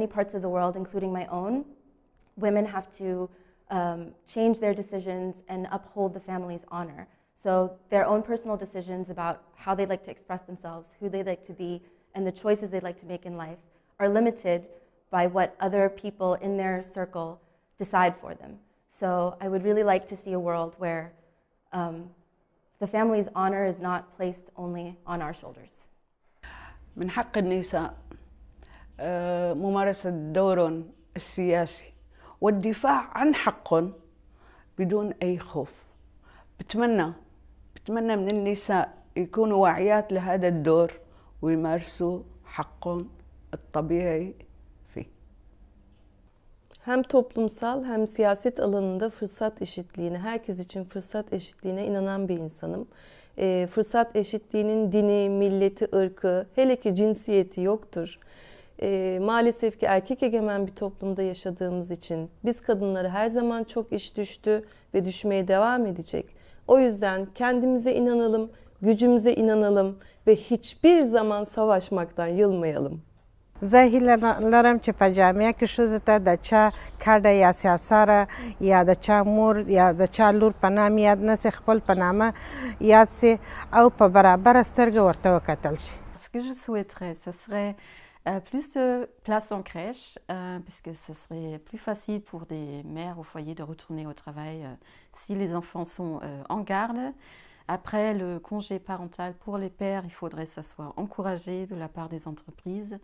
many parts of the world, including my own, women have to change their decisions and uphold the family's honor. So their own personal decisions about how they'd like to express themselves, who they'd like to be, and the choices they'd like to make in life are limited by what other people in their circle decide for them. So I would really like to see a world where the family's honor is not placed only on our shoulders. من حق النساء ممارسة دور السياسي والدفاع عن حقهم بدون أي خوف. بتمنى من النساء يكونوا واعيات لهذا الدور ويمارسوا حقهم الطبيعي فيه. Hem toplumsal hem siyaset alanında fırsat eşitliğine, herkes için fırsat eşitliğine inanan bir insanım. Fırsat eşitliğinin dini, milleti, ırkı, hele ki cinsiyeti yoktur. Maalesef ki erkek egemen bir toplumda yaşadığımız için biz kadınlara her zaman çok iş düştü ve düşmeye devam edecek. O yüzden kendimize inanalım, gücümüze inanalım ve hiçbir zaman savaşmaktan yılmayalım. زه هیله لرم چې په جامعه کې ښځو ته د چا کډه یا سیاساره یا د چا مور یا د چا لور په نام یاد نه سي، خپل په نامه یاد سي او په برابره سترګه ورته وکتل شي. Ce que je souhaiterais, ce serait plus de place en crèche, puisque ce serait plus facile pour des mères au foyer de retourner au travail si les enfants sont en garde. Après, le congé parental pour les pères, il faudrait que ça soit encouragé de la part des entreprises.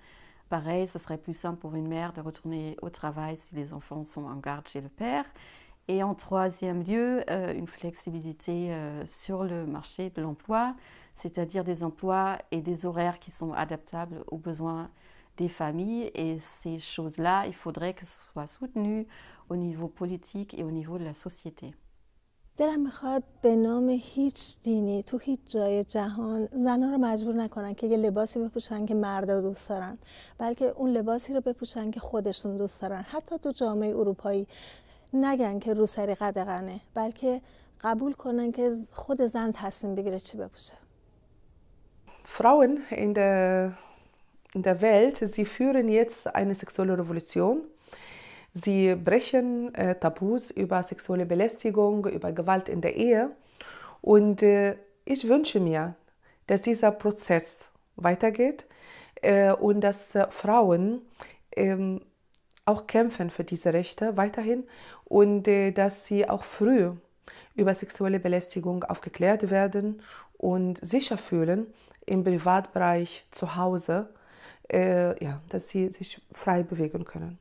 Pareil, ce serait plus simple pour une mère de retourner au travail si les enfants sont en garde chez le père. Et en troisième lieu, une flexibilité sur le marché de l'emploi, c'est-à-dire des emplois et des horaires qui sont adaptables aux besoins des familles. Et ces choses-là, il faudrait que ce soit soutenu au niveau politique et au niveau de la société. دلم میخواد به نام هیچ دینی تو هیچ جای جهان زنها رو مجبور نکنن که یه لباسی بپوشن که مردا دوست دارن، بلکه اون لباسی رو بپوشن که خودشون دوست دارن. حتی تو جامعه اروپایی نگن که روسری قدغنه، بلکه قبول کنن که خود زن تصمیم بگیره چی بپوشه. Frauen in der Welt, sie führen jetzt eine sexuelle Revolution. Sie brechen Tabus über sexuelle Belästigung, über Gewalt in der Ehe. Und ich wünsche mir, dass dieser Prozess weitergeht und dass Frauen auch kämpfen für diese Rechte weiterhin und dass sie auch früh über sexuelle Belästigung aufgeklärt werden und sicher fühlen im Privatbereich zu Hause, dass sie sich frei bewegen können.